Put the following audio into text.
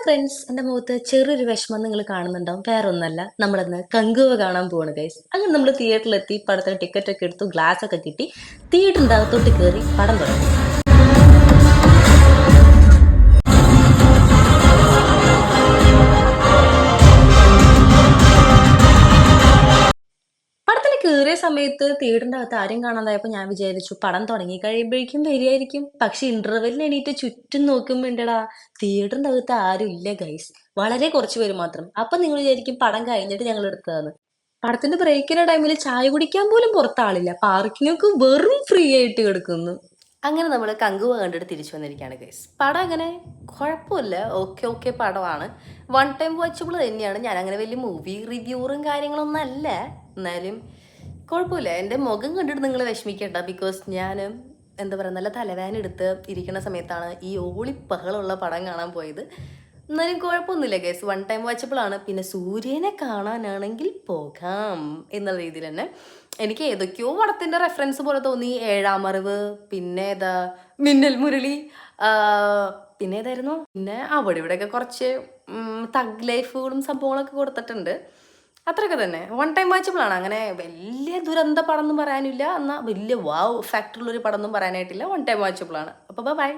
Friends, എൻ്റെ മുഖത്ത് ചെറിയൊരു വിഷമം നിങ്ങൾ കാണുന്നുണ്ടാവും. വേറൊന്നല്ല, നമ്മളിന്ന് കങ്കുവ കാണാൻ പോവാണ് ഗൈസ്. അങ്ങനെ നമ്മൾ തിയേറ്ററിലെത്തി, പടത്തിന് ടിക്കറ്റ് ഒക്കെ എടുത്തു, ഗ്ലാസ് ഒക്കെ കിട്ടി, തിയേറ്ററിൻ്റെ അകത്തോട്ട് കയറി പടം തുടങ്ങി. പടത്തിൽ കയറിയ സമയത്ത് തിയേറ്ററിൻ്റെ അകത്ത് ആരും കാണാതായപ്പോൾ ഞാൻ വിചാരിച്ചു പടം തുടങ്ങി കഴിയുമ്പോഴേക്കും വരികയായിരിക്കും. പക്ഷെ ഇന്റർവെല്ലിന് എണീറ്റ് ചുറ്റും നോക്കുമ്പോണ്ടടാ, തിയേറ്ററിൻ്റെ അകത്ത് ആരും ഇല്ല ഗൈസ്. വളരെ കുറച്ച് പേര് മാത്രം. അപ്പൊ നിങ്ങൾ വിചാരിക്കും പടം കഴിഞ്ഞിട്ട് ഞങ്ങൾ എടുത്തതാണ്. പടത്തിന്റെ ബ്രേക്കിന്റെ ടൈമിൽ ചായ കുടിക്കാൻ പോലും പുറത്താളില്ല. പാർക്കിങ്ങൊക്കെ വെറും ഫ്രീ ആയിട്ട് കിടക്കുന്നു. അങ്ങനെ നമ്മൾ കങ്കുവ കണ്ടിട്ട് തിരിച്ചു വന്നിരിക്കുകയാണ് ഗൈസ്. പടം അങ്ങനെ കുഴപ്പമില്ല, ഓക്കെ ഓക്കെ പടമാണ്. വൺ ടൈം വാച്ചബിൾ തന്നെയാണ്. ഞാൻ അങ്ങനെ വലിയ മൂവി റിവ്യൂറും കാര്യങ്ങളൊന്നും അല്ല, എന്നാലും കുഴപ്പമില്ല. എൻ്റെ മുഖം കണ്ടിട്ട് നിങ്ങൾ വിഷമിക്കേണ്ട. ബിക്കോസ് ഞാൻ എന്താ പറയുക, നല്ല തലവേദന എടുത്ത് ഇരിക്കുന്ന സമയത്താണ് ഈ ഓളിപ്പഹളുള്ള പടം കാണാൻ പോയത്. എന്നാലും കുഴപ്പമൊന്നുമില്ല ഗൈസ്, വൺ ടൈം വാച്ചബിൾ ആണ്. പിന്നെ സൂര്യനെ കാണാനാണെങ്കിൽ പോകാം എന്നുള്ള രീതിയിൽ തന്നെ എനിക്ക് ഏതൊക്കെയോ പടത്തിൻ്റെ റെഫറൻസ് പോലെ തോന്നി. ഏഴാം അറിവ്, പിന്നെ ഏതാ മിന്നൽ മുരളി, പിന്നെ ഏതായിരുന്നു, പിന്നെ അവിടെ ഇവിടെയൊക്കെ കുറച്ച് തഗ് ലൈഫുകളും സംഭവങ്ങളൊക്കെ കൊടുത്തിട്ടുണ്ട്. അത്രയൊക്കെ തന്നെ. വൺ ടൈം വാച്ചബിൾ ആണ്. അങ്ങനെ വലിയ ദുരന്ത പടം ഒന്നും പറയാനില്ല, എന്നാൽ വലിയ വാവ് ഫാക്ടറുള്ളൊരു പടം ഒന്നും പറയാനായിട്ടില്ല. വൺ ടൈം വാച്ചബിൾ ആണ്. അപ്പോൾ ബൈ.